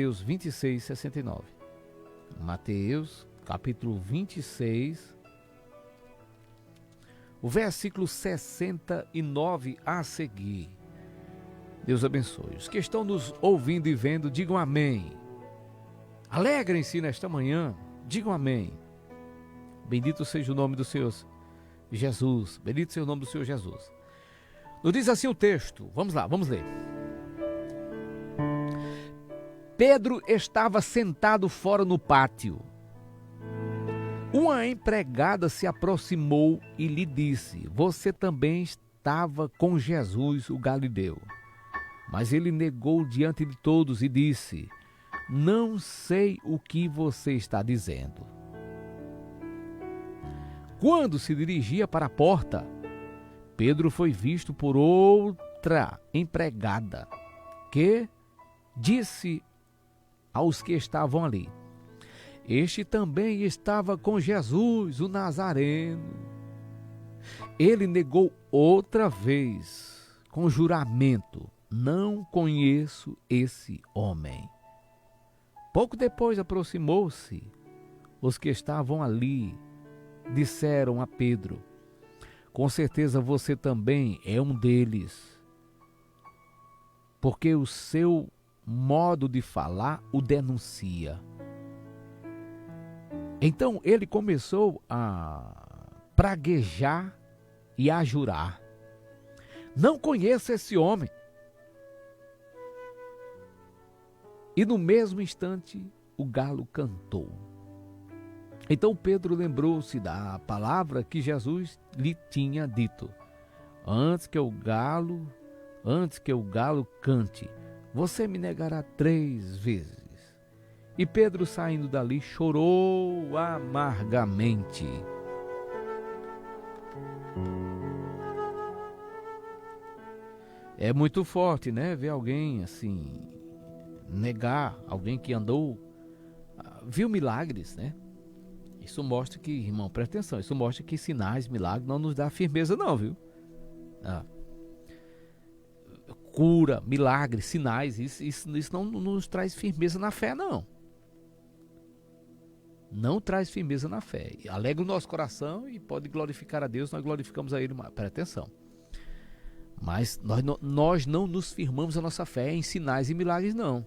Mateus 26, 69. Mateus, capítulo 26, o versículo 69 a seguir. Deus abençoe. Os que estão nos ouvindo e vendo, digam amém. Alegrem-se nesta manhã, digam amém. Bendito seja o nome do Senhor Jesus. Bendito seja o nome do Senhor Jesus. Nos diz assim o texto. Vamos lá, vamos ler. Pedro estava sentado fora no pátio. Uma empregada se aproximou e lhe disse: você também estava com Jesus, o Galileu. Mas ele negou diante de todos e disse: não sei o que você está dizendo. Quando se dirigia para a porta, Pedro foi visto por outra empregada, que disse aos que estavam ali: este também estava com Jesus, o Nazareno. Ele negou outra vez, com juramento: não conheço esse homem. Pouco depois aproximou-se os que estavam ali, disseram a Pedro: com certeza você também é um deles, porque o seu modo de falar o denuncia. Então ele começou a praguejar e a jurar: não conheço esse homem. E no mesmo instante o galo cantou. Então Pedro lembrou-se da palavra que Jesus lhe tinha dito: antes que o galo cante, você me negará 3 vezes. E Pedro, saindo dali, chorou amargamente. É muito forte, né? Ver alguém assim, negar alguém que andou, viu milagres, né? Isso mostra que, irmão, presta atenção, isso mostra que sinais, milagres não nos dá firmeza não, viu? Cura, milagres, sinais, isso não nos traz firmeza na fé, não. Não traz firmeza na fé. Alegra o nosso coração e pode glorificar a Deus, nós glorificamos a Ele, presta atenção. Mas nós não nos firmamos a nossa fé em sinais e milagres, não.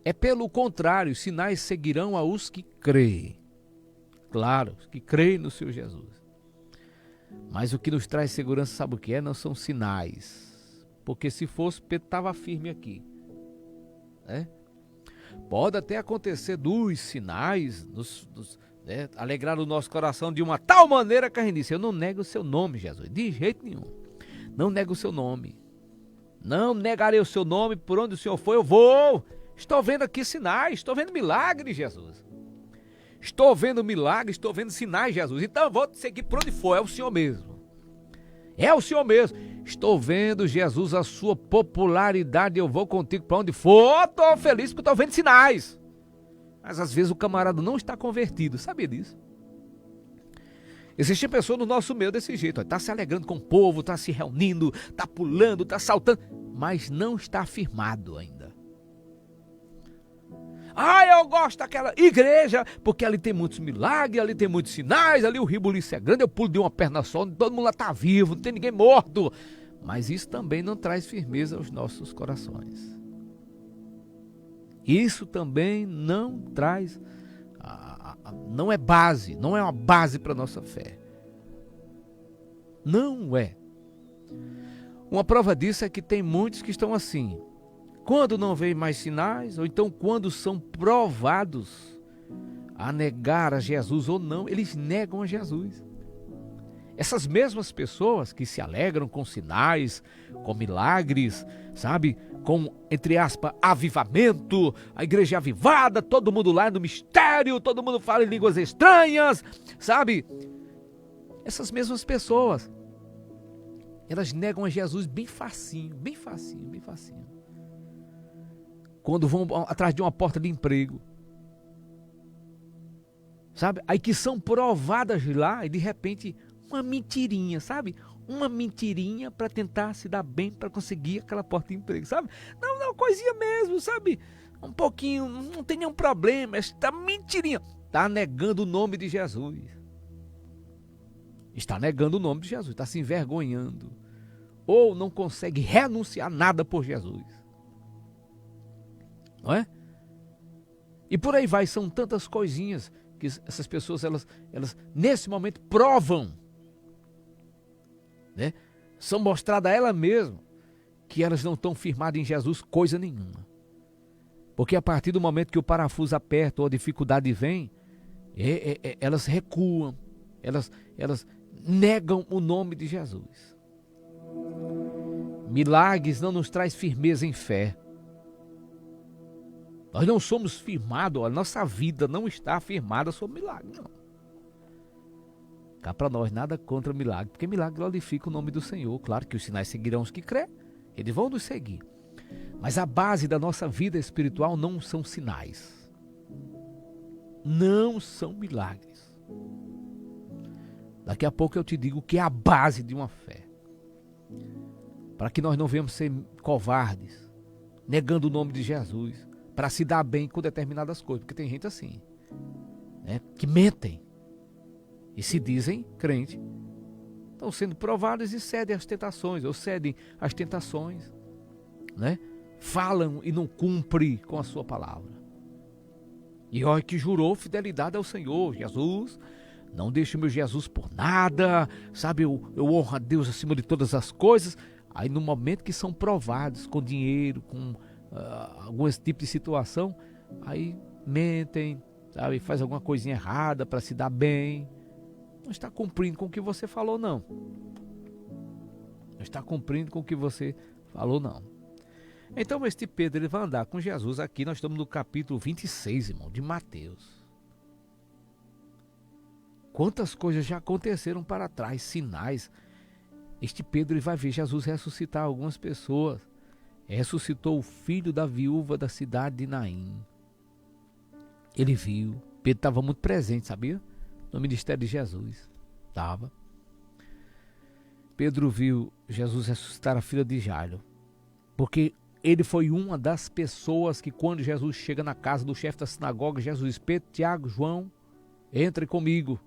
É pelo contrário, sinais seguirão aos que creem. Claro, os que creem no Senhor Jesus. Mas o que nos traz segurança, sabe o que é? Não são sinais. Porque se fosse, Pedro estava firme aqui. Né? Pode até acontecer dos sinais, alegrar o nosso coração de uma tal maneira que a gente disse: eu não nego o seu nome, Jesus, de jeito nenhum. Não nego o seu nome. Não negarei o seu nome, por onde o Senhor for, eu vou. Estou vendo aqui sinais, estou vendo milagres, Jesus. Estou vendo milagres, estou vendo sinais, Jesus. Então eu vou te seguir por onde for, é o Senhor mesmo. É o Senhor mesmo. Estou vendo, Jesus, a sua popularidade, eu vou contigo para onde for. Estou feliz porque estou vendo sinais. Mas às vezes o camarada não está convertido, sabia disso? Existe pessoa no nosso meio desse jeito, está se alegrando com o povo, está se reunindo, está pulando, está saltando, mas não está firmado ainda. Eu gosto daquela igreja, porque ali tem muitos milagres, ali tem muitos sinais, ali o ribuliço é grande, eu pulo de uma perna só, todo mundo lá está vivo, não tem ninguém morto. Mas isso também não traz firmeza aos nossos corações. Isso também não traz, não é base, não é uma base para a nossa fé. Não é. Uma prova disso é que tem muitos que estão assim. Quando não veem mais sinais, ou então quando são provados a negar a Jesus ou não, eles negam a Jesus. Essas mesmas pessoas que se alegram com sinais, com milagres, sabe? Com, entre aspas, avivamento, a igreja avivada, todo mundo lá no mistério, todo mundo fala em línguas estranhas, sabe? Essas mesmas pessoas, elas negam a Jesus bem facinho, bem facinho, bem facinho. Quando vão atrás de uma porta de emprego, sabe? Aí que são provadas lá e de repente uma mentirinha, sabe? Uma mentirinha para tentar se dar bem, para conseguir aquela porta de emprego, sabe? Não, uma coisinha mesmo, sabe? Um pouquinho, não tem nenhum problema, esta mentirinha. Está negando o nome de Jesus. Está negando o nome de Jesus, está se envergonhando. Ou não consegue renunciar nada por Jesus. Não é? E por aí vai, são tantas coisinhas que essas pessoas, elas nesse momento provam, né? São mostradas a ela mesma que elas não estão firmadas em Jesus coisa nenhuma. Porque a partir do momento que o parafuso aperta ou a dificuldade vem, elas recuam, elas negam o nome de Jesus. Milagres não nos traz firmeza em fé. Nós não somos firmados, a nossa vida não está firmada sobre milagre, não. Cá para nós, nada contra milagre, porque milagre glorifica o nome do Senhor. Claro que os sinais seguirão os que crê, eles vão nos seguir. Mas a base da nossa vida espiritual não são sinais. Não são milagres. Daqui a pouco eu te digo que é a base de uma fé. Para que nós não venhamos ser covardes, negando o nome de Jesus, para se dar bem com determinadas coisas. Porque tem gente assim, né, que mentem e se dizem crente. Estão sendo provados e cedem às tentações, ou cedem às tentações, né? Falam e não cumprem com a sua palavra. E olha que jurou fidelidade ao Senhor, Jesus. Não deixe o meu Jesus por nada, sabe? Eu honro a Deus acima de todas as coisas. Aí no momento que são provados com dinheiro, com algum tipo de situação, aí mentem, sabe? Faz alguma coisinha errada para se dar bem. Não está cumprindo com o que você falou, não. Não está cumprindo com o que você falou, não. Então este Pedro, ele vai andar com Jesus aqui. Nós estamos no capítulo 26, irmão, de Mateus. Quantas coisas já aconteceram para trás, sinais. Este Pedro, ele vai ver Jesus ressuscitar algumas pessoas. Ressuscitou o filho da viúva da cidade de Naim. Ele viu. Pedro estava muito presente, sabia? No ministério de Jesus. Estava. Pedro viu Jesus ressuscitar a filha de Jairo. Porque ele foi uma das pessoas que, quando Jesus chega na casa do chefe da sinagoga, Jesus diz: Pedro, Tiago, João, entre comigo.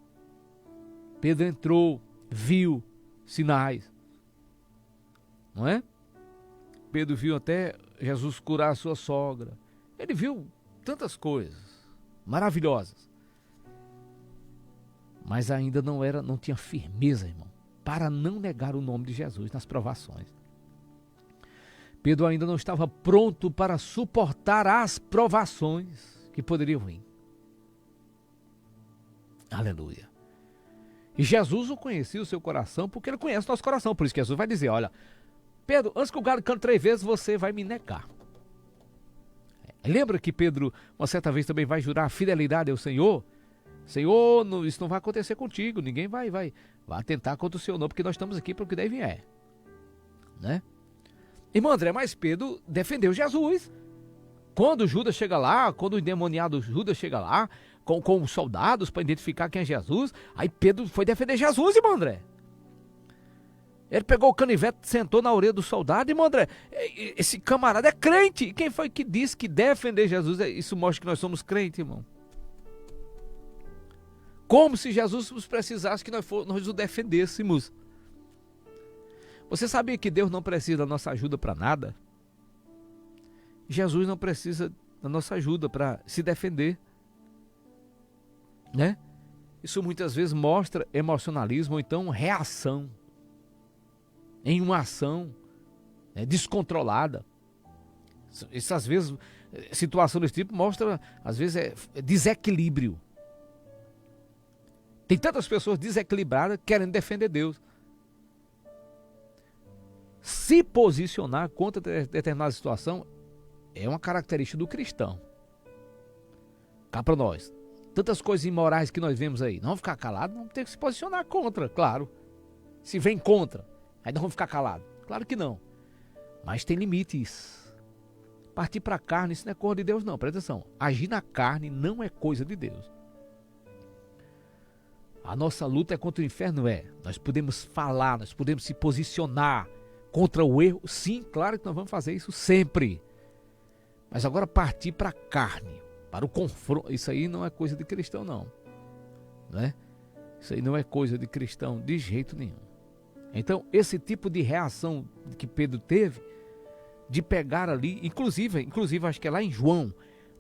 Pedro entrou, viu sinais. Não é? Pedro viu até Jesus curar a sua sogra. Ele viu tantas coisas maravilhosas. Mas ainda não tinha firmeza, irmão, para não negar o nome de Jesus nas provações. Pedro ainda não estava pronto para suportar as provações que poderiam vir. Aleluia. E Jesus o conhecia, o seu coração, porque ele conhece o nosso coração. Por isso que Jesus vai dizer: olha, Pedro, antes que o galo cante 3 vezes, você vai me negar. Lembra que Pedro, uma certa vez, também vai jurar fidelidade ao Senhor? Senhor, isso não vai acontecer contigo. Ninguém vai atentar contra o Senhor, não, porque nós estamos aqui para o que deve é. Né? Irmão André, mas Pedro defendeu Jesus. Quando Judas chega lá, quando o endemoniado Judas chega lá, com os soldados para identificar quem é Jesus, aí Pedro foi defender Jesus, irmão André. Ele pegou o canivete, sentou na orelha do soldado, irmão André. Esse camarada é crente. Quem foi que disse que defender Jesus, isso mostra que nós somos crentes, irmão? Como se Jesus nos precisasse que nós o defendêssemos. Você sabia que Deus não precisa da nossa ajuda para nada? Jesus não precisa da nossa ajuda para se defender. Né? Isso muitas vezes mostra emocionalismo ou então reação em uma ação, né, descontrolada. Isso às vezes, situação desse tipo mostra, às vezes, desequilíbrio. Tem tantas pessoas desequilibradas querendo defender Deus. Se posicionar contra determinada situação é uma característica do cristão. Cá para nós. Tantas coisas imorais que nós vemos aí. Não vamos ficar calados, não tem que se posicionar contra, claro. Se vem contra, aí não vamos ficar calados. Claro que não. Mas tem limites. Partir para a carne, isso não é coisa de Deus, não. Presta atenção. Agir na carne não é coisa de Deus. A nossa luta é contra o inferno, Nós podemos falar, nós podemos se posicionar contra o erro. Sim, claro que nós vamos fazer isso sempre. Mas agora partir para a carne, para o confronto, isso aí não é coisa de cristão não, né? Isso aí não é coisa de cristão de jeito nenhum. Então, esse tipo de reação que Pedro teve, de pegar ali, inclusive acho que é lá em João,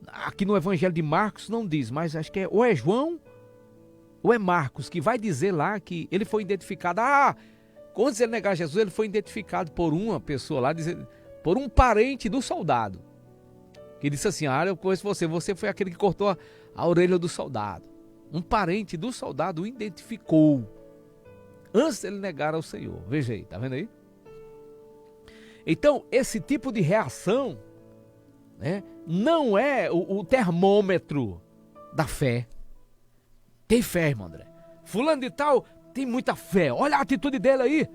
aqui no Evangelho de Marcos não diz, mas acho que ou é João ou é Marcos, que vai dizer lá que ele foi identificado. Quando ele negar Jesus, ele foi identificado por uma pessoa lá, por um parente do soldado, que disse assim: eu conheço você foi aquele que cortou a orelha do soldado. Um parente do soldado o identificou antes dele negar ao Senhor. Veja aí, tá vendo aí? Então, esse tipo de reação, né, não é o termômetro da fé. Tem fé, irmão André. Fulano de tal tem muita fé. Olha a atitude dele aí.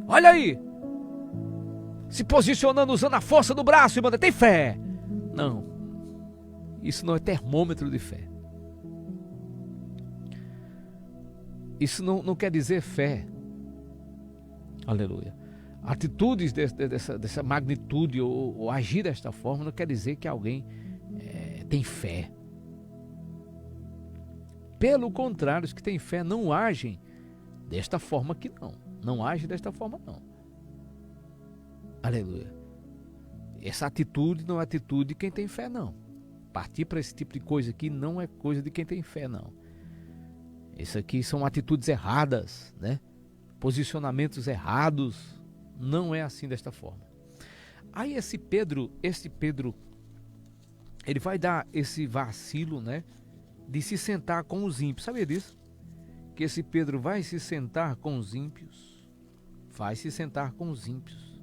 Olha aí. Se posicionando, usando a força do braço, irmão André. Tem fé. Não. Isso não é termômetro de fé. Isso não quer dizer fé. Aleluia. Atitudes dessa magnitude ou agir desta forma não quer dizer que alguém tem fé. Pelo contrário, os que têm fé não agem desta forma aqui não. Não agem desta forma não. Aleluia. Essa atitude não é atitude de quem tem fé não. Partir para esse tipo de coisa aqui não é coisa de quem tem fé não. Isso aqui são atitudes erradas, né? Posicionamentos errados. Não é assim desta forma. Aí esse Pedro, ele vai dar esse vacilo, né? De se sentar com os ímpios. Sabia disso? Que esse Pedro vai se sentar com os ímpios. Vai se sentar com os ímpios.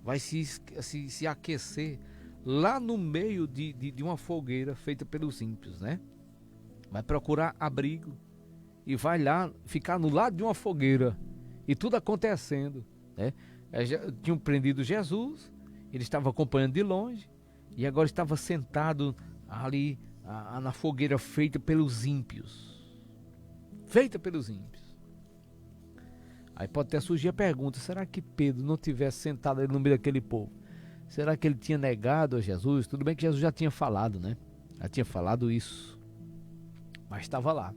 Vai se aquecer lá no meio de uma fogueira feita pelos ímpios, né? Vai procurar abrigo e vai lá ficar no lado de uma fogueira. E tudo acontecendo, né? Tinham prendido Jesus, ele estava acompanhando de longe e agora estava sentado ali na fogueira feita pelos ímpios. Feita pelos ímpios. Aí pode até surgir a pergunta: será que Pedro não tivesse sentado ali no meio daquele povo? Será que ele tinha negado a Jesus? Tudo bem que Jesus já tinha falado, né? Já tinha falado isso. Mas estava lá.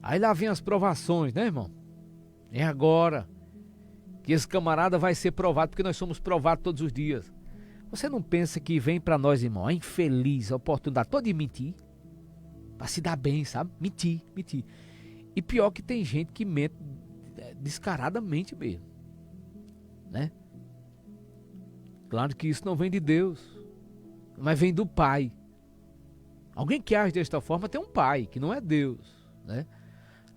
Aí lá vem as provações, né, irmão? É agora que esse camarada vai ser provado, porque nós somos provados todos os dias. Você não pensa que vem para nós, irmão, a infeliz a oportunidade toda de mentir? Para se dar bem, sabe? Mentir. E pior que tem gente que mente descaradamente mesmo, né? Claro que isso não vem de Deus, mas vem do Pai. Alguém que age desta forma tem um Pai, que não é Deus, né?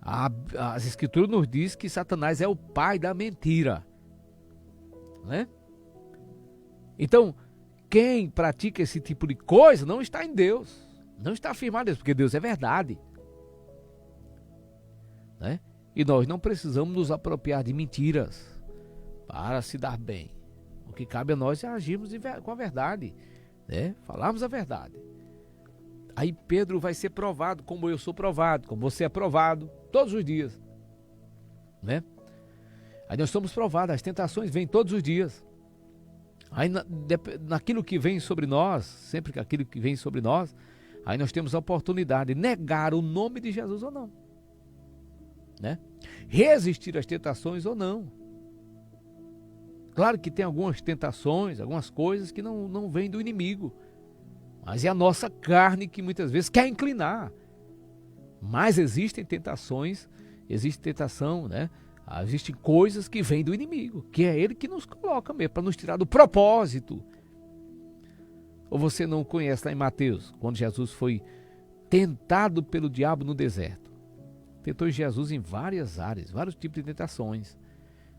As Escrituras nos diz que Satanás é o pai da mentira, né? Então, quem pratica esse tipo de coisa não está em Deus, não está afirmado em Deus, porque Deus é verdade, né? E nós não precisamos nos apropriar de mentiras para se dar bem. O que cabe a nós é agirmos com a verdade, né? Falarmos a verdade. Aí Pedro vai ser provado como eu sou provado, como você é provado todos os dias, né? Aí nós somos provados, as tentações vêm todos os dias. Aí naquilo que vem sobre nós, sempre que aquilo que vem sobre nós, aí nós temos a oportunidade de negar o nome de Jesus ou não, né? Resistir às tentações ou não. Claro que tem algumas tentações, algumas coisas que não vêm do inimigo, mas é a nossa carne que muitas vezes quer inclinar. Mas existem tentações, existe tentação, né? Existem coisas que vêm do inimigo, que é ele que nos coloca mesmo, para nos tirar do propósito. Ou você não conhece lá em Mateus, quando Jesus foi tentado pelo diabo no deserto? Tentou Jesus em várias áreas, vários tipos de tentações,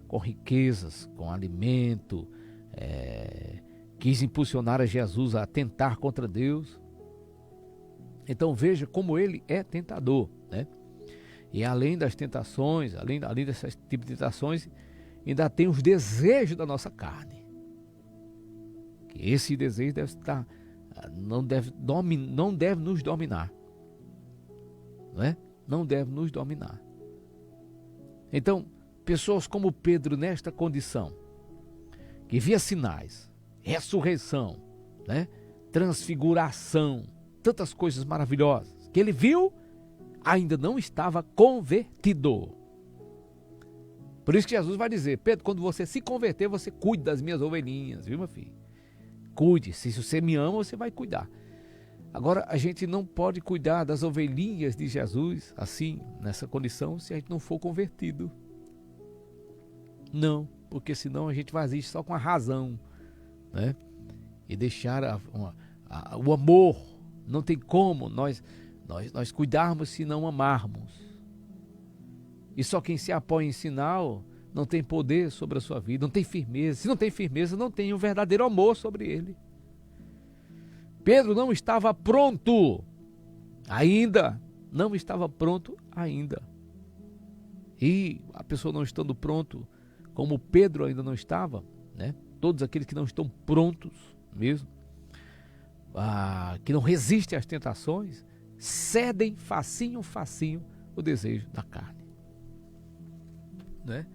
com riquezas, com alimento, quis impulsionar a Jesus a tentar contra Deus. Então veja como ele é tentador, né? E além das tentações, além desses tipos de tentações, ainda tem os desejos da nossa carne. Que esse desejo deve estar, não deve nos dominar, não é? Não deve nos dominar. Então, pessoas como Pedro nesta condição, que via sinais, ressurreição, né? transfiguração, tantas coisas maravilhosas que ele viu, ainda não estava convertido. Por isso que Jesus vai dizer: Pedro, quando você se converter, você cuide das minhas ovelhinhas, viu, meu filho? Cuide, se você me ama, você vai cuidar. Agora, a gente não pode cuidar das ovelhinhas de Jesus, assim, nessa condição, se a gente não for convertido. Não, porque senão a gente vai agir só com a razão, né? E deixar o amor. Não tem como nós cuidarmos se não amarmos. E só quem se apoia em sinal não tem poder sobre a sua vida, não tem firmeza. Se não tem firmeza, não tem um verdadeiro amor sobre ele. Pedro não estava pronto ainda. Não estava pronto ainda. E a pessoa não estando pronto, como Pedro ainda não estava, né? Todos aqueles que não estão prontos mesmo, que não resistem às tentações, cedem facinho o desejo da carne, né?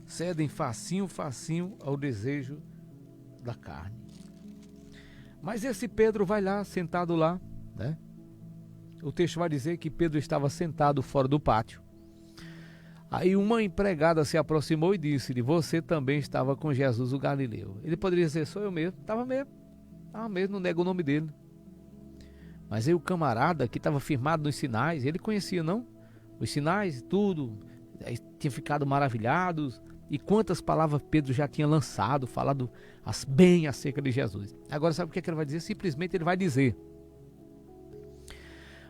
Cedem facinho ao desejo da carne. Mas esse Pedro vai lá, sentado lá, né? O texto vai dizer que Pedro estava sentado fora do pátio. Aí uma empregada se aproximou e disse-lhe: você também estava com Jesus o Galileu. Ele poderia dizer: sou eu mesmo. Estava mesmo, não nega o nome dele. Mas aí o camarada que estava firmado nos sinais, ele conhecia, não? Os sinais, tudo, tinha ficado maravilhados. E quantas palavras Pedro já tinha lançado, falado bem acerca de Jesus. Agora sabe o que ele vai dizer? Simplesmente ele vai dizer: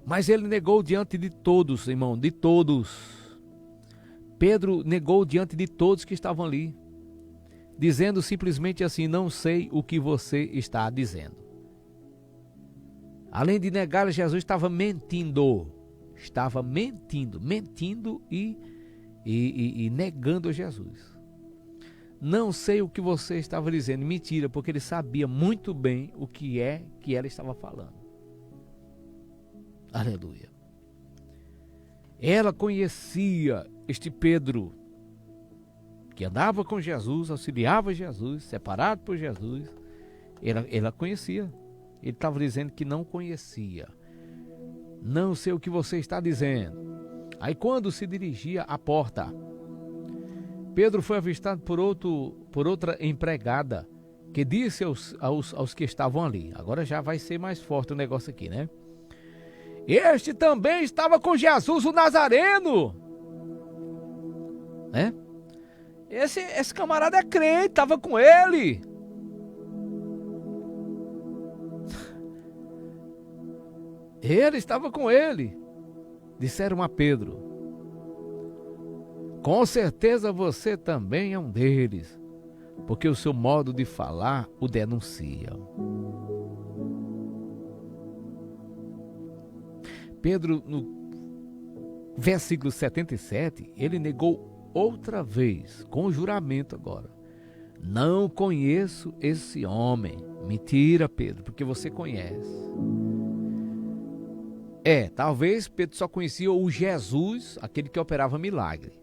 mas ele negou diante de todos, irmão, de todos. Pedro negou diante de todos que estavam ali, dizendo simplesmente assim: não sei o que você está dizendo. Além de negar, Jesus estava mentindo e negando Jesus. Não sei o que você estava dizendo. Mentira, porque ele sabia muito bem o que é que ela estava falando. Aleluia. Ela conhecia este Pedro, que andava com Jesus, auxiliava Jesus, separado por Jesus. Ela conhecia. Ele estava dizendo que não conhecia. Não sei o que você está dizendo. Aí quando se dirigia à porta, Pedro foi avistado por outra empregada, que disse aos que estavam ali. Agora já vai ser mais forte o negócio aqui, né? Este também estava com Jesus o Nazareno, né? Esse camarada é crente, estava com ele. Ele estava com ele. Disseram a Pedro: com certeza você também é um deles, porque o seu modo de falar o denuncia. Pedro, no versículo 77, ele negou outra vez, com juramento agora: não conheço esse homem. Mentira, Pedro, porque você conhece. Talvez Pedro só conhecia o Jesus, aquele que operava milagre,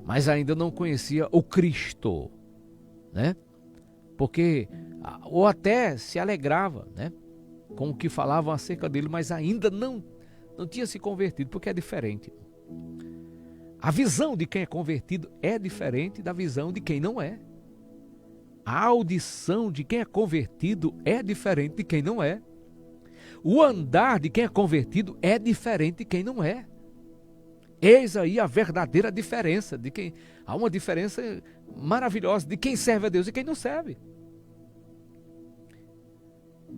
mas ainda não conhecia o Cristo, né? Porque, ou até se alegrava, né, com o que falavam acerca dele, mas ainda não tinha se convertido, porque é diferente. A visão de quem é convertido é diferente da visão de quem não é. A audição de quem é convertido é diferente de quem não é. O andar de quem é convertido é diferente de quem não é. Eis aí a verdadeira diferença. Há uma diferença maravilhosa de quem serve a Deus e quem não serve.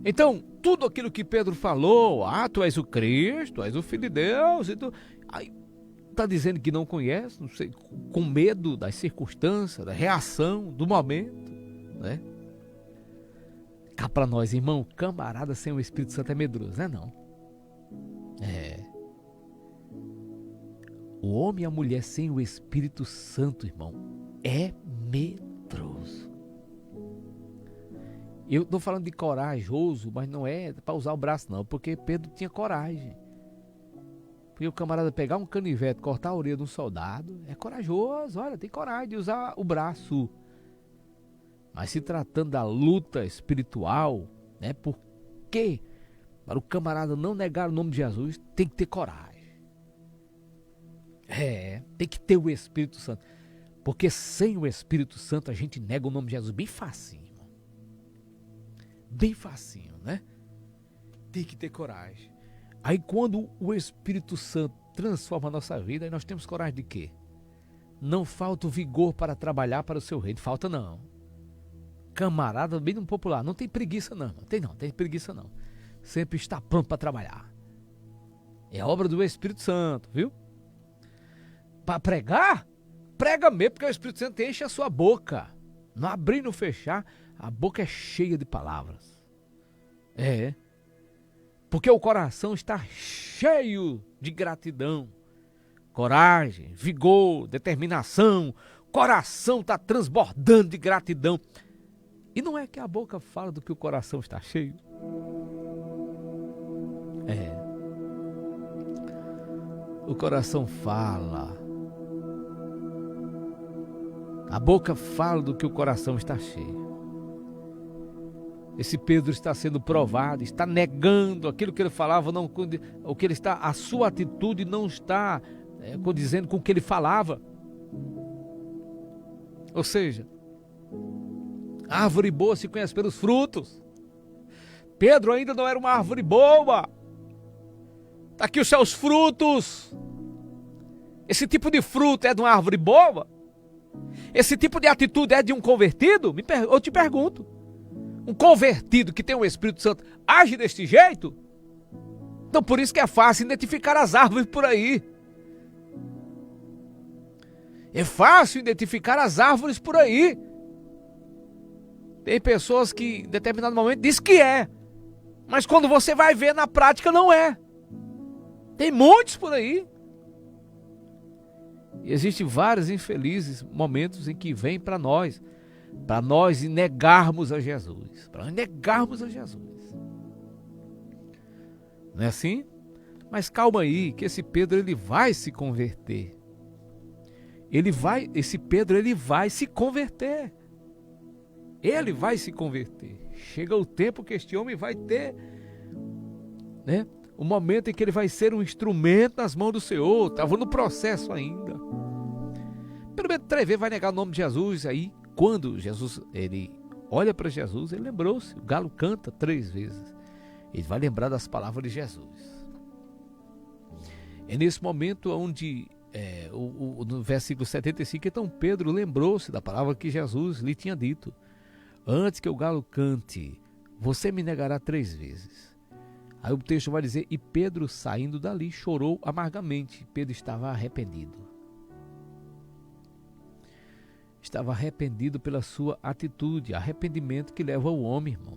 Então, tudo aquilo que Pedro falou: tu és o Cristo, tu és o Filho de Deus, está dizendo que não conhece, não sei, com medo das circunstâncias, da reação, do momento, né? Cá para nós, irmão, camarada sem o Espírito Santo é medroso, né? Não. O homem e a mulher sem o Espírito Santo, irmão, é medroso. Eu estou falando de corajoso, mas não é para usar o braço não, porque Pedro tinha coragem. Porque o camarada pegar um canivete, cortar a orelha de um soldado, é corajoso, olha, tem coragem de usar o braço. Mas se tratando da luta espiritual, né, por Porque para o camarada não negar o nome de Jesus, tem que ter coragem. Tem que ter o Espírito Santo. Porque sem o Espírito Santo a gente nega o nome de Jesus bem facinho. Irmão. Bem facinho, né? Tem que ter coragem. Aí quando o Espírito Santo transforma a nossa vida, aí nós temos coragem de quê? Não falta o vigor para trabalhar para o seu reino. Falta não. Camarada bem no popular, não tem preguiça não. Tem preguiça não. Sempre está pronto para trabalhar. É obra do Espírito Santo, viu? Para pregar? Prega mesmo, porque o Espírito Santo enche a sua boca. Não abrir e não fechar, a boca é cheia de palavras. Porque o coração está cheio de gratidão, coragem, vigor, determinação. O coração está transbordando de gratidão. E não é que a boca fala do que o coração está cheio? O coração fala. A boca fala do que o coração está cheio. Esse Pedro está sendo provado, está negando aquilo que ele falava, não, o que ele está, a sua atitude não está condizendo com o que ele falava. Ou seja, a árvore boa se conhece pelos frutos. Pedro ainda não era uma árvore boa. Está aqui os seus frutos. Esse tipo de fruto é de uma árvore boa? Esse tipo de atitude é de um convertido? Eu te pergunto. Um convertido que tem o Espírito Santo age deste jeito? Então por isso que é fácil identificar as árvores por aí. É fácil identificar as árvores por aí. Tem pessoas que em determinado momento diz que é. Mas quando você vai ver na prática não é. Tem muitos por aí. E existem vários infelizes momentos em que vem para nós negarmos a Jesus. Para nós negarmos a Jesus. Não é assim? Mas calma aí, que esse Pedro ele vai se converter. Esse Pedro ele vai se converter. Ele vai se converter. Chega o tempo que este homem vai ter, né? O momento em que ele vai ser um instrumento nas mãos do Senhor. Estava no processo ainda. Pelo menos 3 vezes vai negar o nome de Jesus. Aí, quando Jesus, ele olha para Jesus, ele lembrou-se. O galo canta 3 vezes. Ele vai lembrar das palavras de Jesus. É nesse momento onde, no versículo 75, então Pedro lembrou-se da palavra que Jesus lhe tinha dito. Antes que o galo cante, você me negará 3 vezes. Aí o texto vai dizer, e Pedro saindo dali chorou amargamente. Pedro estava arrependido. Estava arrependido pela sua atitude. Arrependimento que leva o homem, irmão,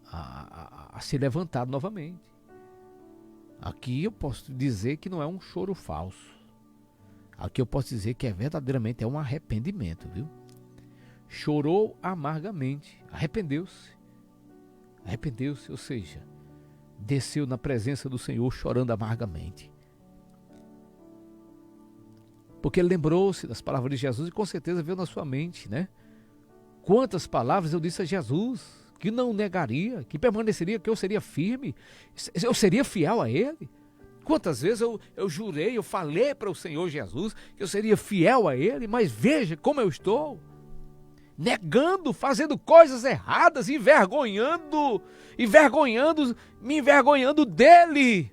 a se levantar novamente. Aqui eu posso dizer que não é um choro falso. Aqui eu posso dizer que verdadeiramente é um arrependimento, viu? Chorou amargamente. Arrependeu-se, ou seja, desceu na presença do Senhor chorando amargamente. Porque ele lembrou-se das palavras de Jesus e com certeza veio na sua mente, né? Quantas palavras eu disse a Jesus, que não negaria, que permaneceria, que eu seria firme, eu seria fiel a Ele. Quantas vezes eu jurei, eu falei para o Senhor Jesus que eu seria fiel a Ele, mas veja como eu estou. Negando, fazendo coisas erradas, me envergonhando dele.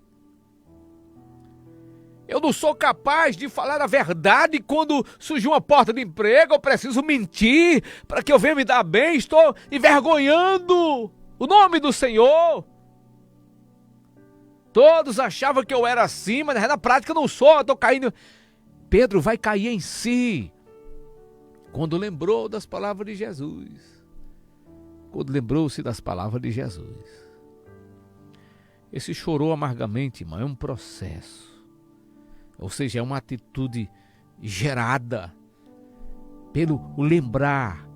Eu não sou capaz de falar a verdade quando surgiu uma porta de emprego, eu preciso mentir para que eu venha me dar bem, estou envergonhando o nome do Senhor. Todos achavam que eu era assim, mas na prática eu não sou, eu estou caindo. Pedro vai cair em si. Quando lembrou das palavras de Jesus. Quando lembrou-se das palavras de Jesus. Esse chorou amargamente, irmão, é um processo. Ou seja, é uma atitude gerada pelo lembrar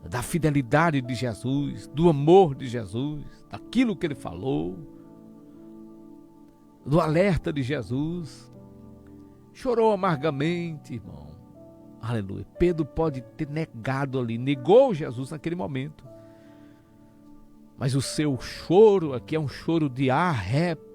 da fidelidade de Jesus, do amor de Jesus, daquilo que ele falou, do alerta de Jesus. Chorou amargamente, irmão. Aleluia. Pedro pode ter negado ali, negou Jesus naquele momento. Mas o seu choro aqui é um choro de arrependimento.